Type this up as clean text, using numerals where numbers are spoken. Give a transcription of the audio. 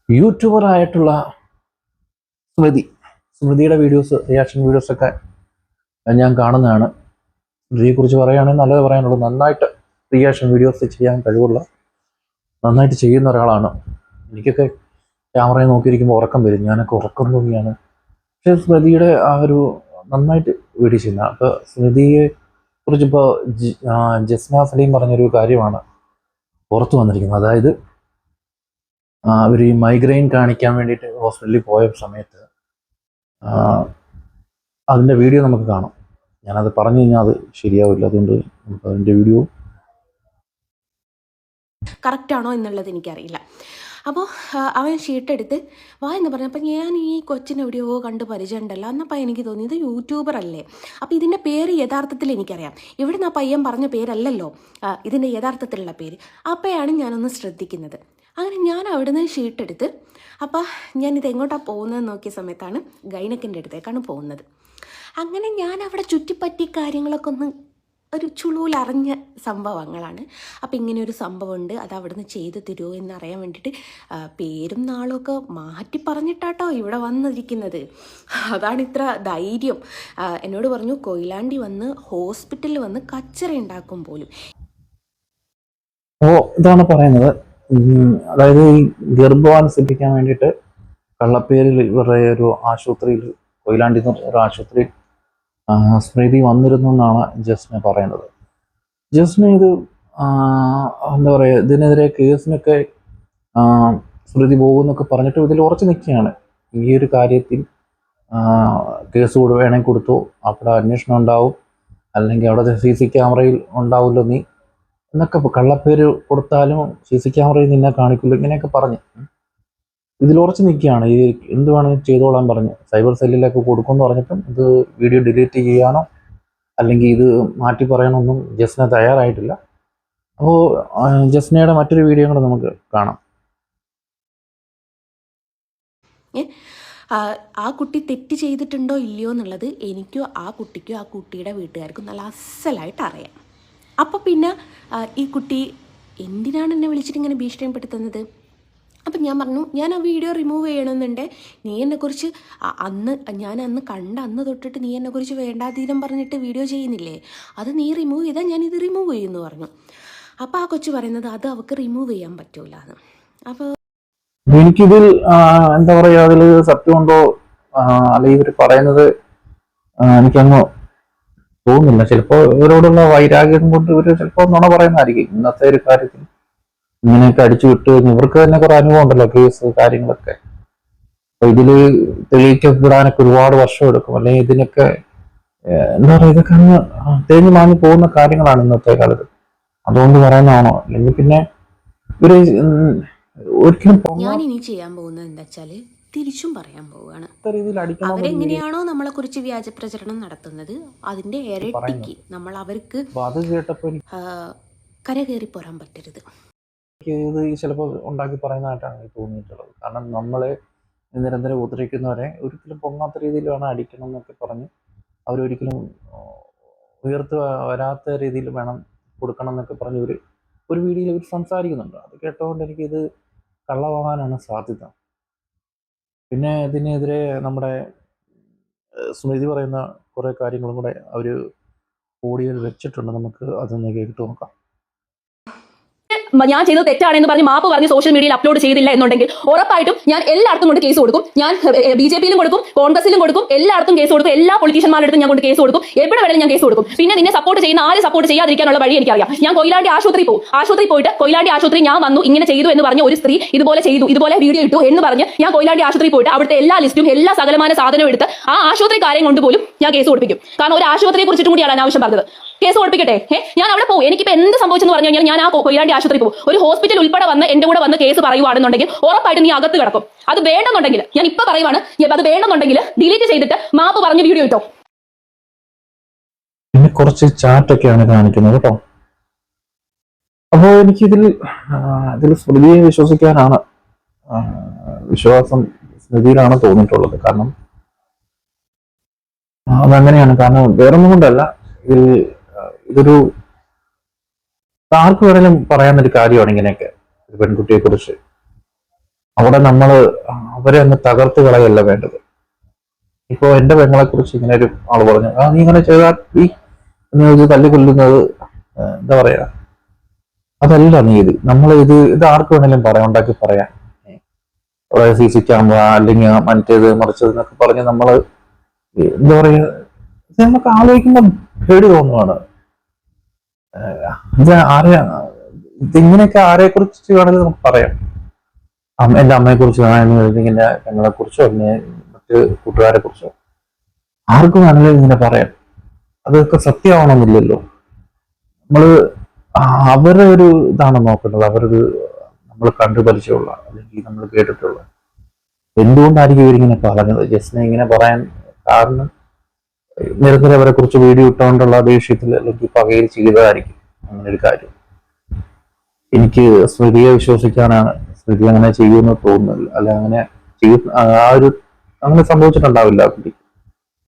യൂട്യൂബറായിട്ടുള്ള സ്മൃതിയുടെ reaction വീഡിയോസൊക്കെ ഞാൻ കാണുന്നതാണ്. സ്മൃതിയെക്കുറിച്ച് പറയുകയാണെങ്കിൽ നല്ലത് പറയാനുള്ളൂ. നന്നായിട്ട് റിയാക്ഷൻ വീഡിയോസ് ചെയ്യാൻ കഴിവുള്ള, നന്നായിട്ട് ചെയ്യുന്ന ഒരാളാണ്. എനിക്കൊക്കെ ക്യാമറയെ നോക്കിയിരിക്കുമ്പോൾ ഉറക്കം വരും. ഞാനൊക്കെ ഉറക്കം തൂങ്ങിയാണ്. പക്ഷേ സ്മൃതിയുടെ ആ ഒരു നന്നായിട്ട് വീഡിയോ ചെയ്യുന്ന. അപ്പോൾ സ്മൃതിയെ കുറിച്ച് ഇപ്പോൾ ജസ്ന സലീം പറഞ്ഞൊരു കാര്യമാണ് പുറത്തു വന്നിരിക്കുന്നത്. അതായത് അവർ ഈ മൈഗ്രെയിൻ കാണിക്കാൻ വേണ്ടിയിട്ട് ഹോസ്പിറ്റലിൽ പോയ സമയത്ത് അതിൻ്റെ വീഡിയോ നമുക്ക് കാണാം. ഞാനത് പറഞ്ഞു കഴിഞ്ഞാൽ അത് ശരിയാവില്ല, അതുകൊണ്ട് നമുക്ക് അതിൻ്റെ വീഡിയോ കറക്റ്റാണോ എന്നുള്ളത് എനിക്കറിയില്ല. അപ്പോൾ അവൻ ഷീട്ടെടുത്ത് വാ എന്ന് പറഞ്ഞു. അപ്പം ഞാൻ ഈ കൊച്ചിനെ എവിടെയോ കണ്ട് പരിചയമുണ്ടല്ലോ. എന്നപ്പോൾ എനിക്ക് തോന്നി ഇത് യൂട്യൂബർ അല്ലേ. അപ്പോൾ ഇതിൻ്റെ പേര് യഥാർത്ഥത്തിൽ എനിക്കറിയാം. ഇവിടുന്ന് ആ പയ്യൻ പറഞ്ഞ പേരല്ലല്ലോ ഇതിൻ്റെ യഥാർത്ഥത്തിലുള്ള പേര്. അപ്പോഴാണ് ഞാനൊന്ന് ശ്രദ്ധിക്കുന്നത്. അങ്ങനെ ഞാൻ അവിടുന്ന് ഷീട്ടെടുത്ത് അപ്പോൾ ഞാനിത് എങ്ങോട്ടാണ് പോകുന്നതെന്ന് നോക്കിയ സമയത്താണ് ഗൈനക്കിൻ്റെ അടുത്തേക്കാണ് പോകുന്നത്. അങ്ങനെ ഞാൻ അവിടെ ചുറ്റിപ്പറ്റി കാര്യങ്ങളൊക്കെ ഒന്ന് ഒരു ചുളൂലറിഞ്ഞ സംഭവങ്ങളാണ്. അപ്പോൾ ഇങ്ങനെ ഒരു സംഭവമുണ്ട്, അത് അവിടുന്ന് ചെയ്തു തരുമോ എന്നറിയാൻ വേണ്ടിയിട്ട് പേരും നാളുമൊക്കെ മാറ്റി പറഞ്ഞിട്ടാട്ടോ ഇവിടെ വന്നിരിക്കുന്നത്. അതാണ് ഇത്ര ധൈര്യം. എന്നോട് പറഞ്ഞു കൊയിലാണ്ടി വന്ന് ഹോസ്പിറ്റലിൽ വന്ന് കച്ചറ ഉണ്ടാക്കും പോലും. ഇതാണ് പറയുന്നത്. അതായത് ഈ ഗർഭവാൻ സിദ്ധിക്കാൻ വേണ്ടിയിട്ട് കള്ളപ്പേരിൽ ഇവരുടെ ഒരു ആശുപത്രിയിൽ, കൊയിലാണ്ടി എന്ന് പറഞ്ഞ ഒരു ആശുപത്രിയിൽ സ്മൃതി വന്നിരുന്നു എന്നാണ് ജസ്ന പറയുന്നത്. ജസ്ന ഇത് എന്താ പറയുക, ഇതിനെതിരെ കേസിനൊക്കെ സ്മൃതി പോകുമെന്നൊക്കെ പറഞ്ഞിട്ട് ഇതിൽ ഉറച്ചു നിൽക്കുകയാണ്. ഈ ഒരു കാര്യത്തിൽ കേസ് വേണമെങ്കിൽ കൊടുത്തു, അവിടെ അന്വേഷണം ഉണ്ടാവും, അല്ലെങ്കിൽ അവിടെ CC ക്യാമറയിൽ ഉണ്ടാവില്ലോ നീ എന്നൊക്കെ, കള്ളപ്പേര് കൊടുത്താലും CC ക്യാമറയിൽ നിന്നെ കാണിക്കില്ല, ഇങ്ങനെയൊക്കെ പറഞ്ഞ് ഇതിൽ ഉറച്ചു നിൽക്കുകയാണ്. ഈ എന്ത് വേണമെങ്കിൽ ചെയ്തോളാൻ പറഞ്ഞ് സൈബർ സെല്ലിലൊക്കെ കൊടുക്കുമെന്ന് പറഞ്ഞിട്ടും ഇത് വീഡിയോ ഡിലീറ്റ് ചെയ്യാനോ അല്ലെങ്കിൽ ഇത് മാറ്റി പറയാനൊന്നും ജസ്ന തയ്യാറായിട്ടില്ല. അപ്പോൾ ജസ്നയുടെ മറ്റൊരു വീഡിയോ കൂടെ നമുക്ക് കാണാം. ആ കുട്ടി തെറ്റ് ചെയ്തിട്ടുണ്ടോ ഇല്ലയോ എന്നുള്ളത് എനിക്കോ ആ കുട്ടിക്കോ ആ കുട്ടിയുടെ വീട്ടുകാർക്കും നല്ല അസലായിട്ട് അറിയാം. അപ്പോൾ പിന്നെ ഈ കുട്ടി എന്തിനാണ് എന്നെ വിളിച്ചിട്ട് ഇങ്ങനെ ഭീഷണിപ്പെടുത്തുന്നത്? അപ്പം ഞാൻ പറഞ്ഞു, ഞാൻ ആ വീഡിയോ റിമൂവ് ചെയ്യണമെന്നുണ്ട്. നീ എന്നെക്കുറിച്ച് ഞാൻ അന്ന് കണ്ട അന്ന് തൊട്ടിട്ട് നീ എന്നെക്കുറിച്ച് വേണ്ടാതീരം പറഞ്ഞിട്ട് വീഡിയോ ചെയ്യുന്നില്ലേ, അത് നീ റിമൂവ് ചെയ്താൽ ഞാനിത് റിമൂവ് ചെയ്യുമെന്ന് പറഞ്ഞു. അപ്പോൾ ആ കൊച്ചു പറയുന്നത് അത് അവൾക്ക് റിമൂവ് ചെയ്യാൻ പറ്റൂല എന്ന്. അപ്പോൾ എനിക്കിതിൽ എന്താ പറയുക, അതിൽ സത്യമുണ്ടോ അല്ലെങ്കിൽ ഇവർ പറയുന്നത് എനിക്കങ്ങ് തോന്നുന്നില്ല. ചിലപ്പോൾ ഇവരോടുള്ള വൈരാഗ്യം കൊണ്ട് ഇവർ ചിലപ്പോൾ നുണ പറയുന്നതായിരിക്കും. ഇന്നത്തെ ഒരു കാര്യത്തിൽ ഇങ്ങനെയൊക്കെ അടിച്ചു വിട്ട് കഴിഞ്ഞ് ഇവർക്ക് തന്നെ കുറെ അനുഭവം ഉണ്ടല്ലോ, കേസ് കാര്യങ്ങളൊക്കെ. അപ്പൊ ഇതില് തെളിയിക്കപ്പെടാനൊക്കെ ഒരുപാട് വർഷം എടുക്കും, അല്ലെങ്കിൽ ഇതിനൊക്കെ എന്താ പറയുക, ഇതൊക്കെ അങ്ങ് തേഞ്ഞു മാഞ്ഞു പോകുന്ന കാര്യങ്ങളാണ് ഇന്നത്തെ കാലത്ത്. അതുകൊണ്ട് പറയുന്നതാണോ, അല്ലെങ്കിൽ പിന്നെ ഒരു ഒരിക്കലും ഞാൻ ഇനി ചെയ്യാൻ പോകുന്നത് എന്താ വെച്ചാല് തിരിച്ചും പറയാൻ പോവുകയാണ്. അവരെങ്ങനെയാണോ നമ്മളെ കുറിച്ച് വ്യാജ പ്രചരണം നടത്തുന്നത് അതിന്റെ ഇരട്ടിക്ക് നമ്മൾ അവർക്ക് കരകയറി പോരാൻ പറ്റരുത്. ഇത് ചിലപ്പോൾ ഉണ്ടാക്കി പറയുന്നതായിട്ടാണ് എനിക്ക് തോന്നിയിട്ടുള്ളത്. കാരണം നമ്മളെ നിരന്തരം ഉപദ്രവിക്കുന്നവരെ ഒരിക്കലും പൊങ്ങാത്ത രീതിയിൽ വേണം അടിക്കണം എന്നൊക്കെ പറഞ്ഞ് അവരൊരിക്കലും ഉയർത്ത് വരാത്ത രീതിയിൽ വേണം കൊടുക്കണം എന്നൊക്കെ പറഞ്ഞ് ഒരു വീഡിയോയിൽ ഇവർ സംസാരിക്കുന്നുണ്ട്. അത് കേട്ടതുകൊണ്ട് എനിക്കിത് കള്ളവാകാനാണ് സാധ്യത. പിന്നെ ഇതിനെതിരെ നമ്മുടെ സ്മൃതി പറയുന്ന കുറേ കാര്യങ്ങളും കൂടെ അവർ ഓഡിയോയിൽ വെച്ചിട്ടുണ്ട്. നമുക്ക് അതൊന്ന് കേട്ട് നോക്കാം. ഞാൻ ചെയ്തത് തെറ്റാണെന്ന് പറഞ്ഞ് മാപ്പ് പറഞ്ഞ് സോഷ്യൽ മീഡിയയിൽ അപ്ലോഡ് ചെയ്തില്ല എന്നുണ്ടെങ്കിൽ ഉറപ്പായിട്ടും ഞാൻ എല്ലായിടത്തും കൊണ്ട് കേസ് കൊടുക്കും. ഞാൻ BJPയിലും കൊടുക്കും, കോൺഗ്രസിലും കൊടുക്കും, എല്ലായിടത്തും കേസ് കൊടുക്കും. എല്ലാ പൊളിറ്റീഷ്യന്മാരുടെ അടുത്തും ഞാൻ കൊണ്ട് കേസ് കൊടുക്കും. എവിടെ വേണമെങ്കിലും ഞാൻ കേസ് കൊടുക്കും. പിന്നെ നിന്നെ സപ്പോർട്ട് ചെയ്യുന്ന ആരും സപ്പോർട്ട് ചെയ്യാതിരിക്കാനുള്ള വഴി എനിക്കറിയാം. ഞാൻ കൊയിലാണ്ടി ആശുപത്രി പോകും. ആശുപത്രി പോയിട്ട് കൊയിലാണ്ടി ആശുപത്രി ഞാൻ വന്നു ഇങ്ങനെ ചെയ്തു എന്ന് പറഞ്ഞ ഒരു സ്ത്രീ ഇതുപോലെ ചെയ്തു, ഇതുപോലെ വീഡിയോ ഇട്ടു എന്ന് പറഞ്ഞ് ഞാൻ കൊയിലാണ്ടി ആശുപത്രി പോയിട്ട് അവിടുത്തെ എല്ലാ ലിസ്റ്റും എല്ലാ സകലമാന സാധനവും എടുത്ത് ആ ആശുപത്രിക്കാരെയും കൊണ്ടുപോലും ഞാൻ കേസ് കൊടുപ്പിക്കും. കാരണം ഒരു ആശുപത്രിയെ കുറിച്ചിട്ടും കൂടിയാണ് അനാവശ്യം പറഞ്ഞത്. കേസ് കൊടുപ്പിക്കട്ടെ. ഞാൻ അവിടെ പോകും. എനിക്കിപ്പോൾ എന്ത് സംഭവിച്ചെന്ന് പറഞ്ഞു കഴിഞ്ഞാൽ ഞാൻ ആ കൊയിലാണ്ടി ആശുപത്രി പോകും. ഒരു ഹോസ്പിറ്റൽ ഉൾപ്പെടെ വന്ന് എന്റെ കൂടെ വന്ന് കേസ് പറയുവാണെന്നുണ്ടെങ്കിൽ ഉറപ്പായിട്ട് നീ അകത്ത് കിടക്കും. അത് വേണ്ടെന്നുണ്ടെങ്കിൽ ഞാൻ ഇപ്പൊ പറയുവാണ്, അത് വേണ്ടെന്നുണ്ടെങ്കിൽ ഡിലീറ്റ് ചെയ്തിട്ട് മാപ്പ് പറഞ്ഞ് വീഡിയോ ഇട്ടോ. പിന്നെ കുറച്ച് ചാറ്റൊക്കെയാണ് കാണിക്കുന്നത് കേട്ടോ. അപ്പോൾ എനിക്കിതിൽ സ്മൃതിയെ വിശ്വസിക്കാനാണ് വിശ്വാസം സ്മൃതിയിലാണ് തോന്നിയിട്ടുള്ളത്. കാരണം അതങ്ങനെയാണ്. കാരണം വേറൊന്നും കൊണ്ടല്ല, ഇതൊരു ആർക്ക് വേണേലും പറയാവുന്നൊരു കാര്യമാണ് ഇങ്ങനെയൊക്കെ ഒരു പെൺകുട്ടിയെ കുറിച്ച്. അവിടെ നമ്മൾ അവരെ അങ്ങ് തകർത്ത് കളയല്ല വേണ്ടത്. ഇപ്പൊ എന്റെ പെങ്ങളെ കുറിച്ച് ഇങ്ങനെ ഒരു ആള് പറഞ്ഞു, നീ ഇങ്ങനെ ചെയ്താൽ ഈ എന്ന് വെച്ച് തല്ലിക്കൊല്ലുന്നത് എന്താ പറയാ, അതല്ല നീതി. നമ്മൾ ഇത് ആർക്ക് വേണേലും പറയാം, ഉണ്ടാക്കി പറയാം. അവിടെ CC ക്യാമറ അല്ലെങ്കിൽ മറ്റേത് മറിച്ചത് എന്നൊക്കെ പറഞ്ഞ് നമ്മള് എന്താ പറയാ, നമുക്ക് ആലോചിക്കുമ്പോൾ പേടി തോന്നുവാണ്. ഇതിങ്ങനെയൊക്കെ ആരെ കുറിച്ച് വേണമെങ്കിൽ നമുക്ക് പറയാം. എന്റെ അമ്മയെ കുറിച്ച് വേണമെങ്കിൽ എന്റെ പെങ്ങളെ കുറിച്ചോ അല്ലെങ്കിൽ മറ്റ് കൂട്ടുകാരെ കുറിച്ചോ ആർക്കും വേണമെങ്കിലും ഇങ്ങനെ പറയാം. അതൊക്കെ സത്യമാവണമെന്നില്ലല്ലോ. നമ്മള് അവരുടെ ഒരു ഇതാണ് നോക്കേണ്ടത്, അവരൊരു നമ്മൾ കണ്ടു പരിചയമുള്ള അല്ലെങ്കിൽ നമ്മൾ കേട്ടിട്ടുള്ള. എന്തുകൊണ്ടായിരിക്കും ഇവരിങ്ങനെ പറഞ്ഞത്? ജസ്റ്റിനെ ഇങ്ങനെ പറയാൻ കാരണം നിരന്തരം അവരെ കുറിച്ച് വീഡിയോ ഇട്ടുകൊണ്ടുള്ള ദേഷ്യത്തിൽ അല്ലെങ്കിൽ പകയിൽ ചെയ്തതായിരിക്കും അങ്ങനെ ഒരു കാര്യം. എനിക്ക് സ്മൃതിയെ വിശ്വസിക്കാനാണ്. സ്മൃതി അങ്ങനെ ചെയ്യുമെന്ന് തോന്നുന്നില്ല, അല്ല അങ്ങനെ അങ്ങനെ സംഭവിച്ചിട്ടുണ്ടാവില്ല.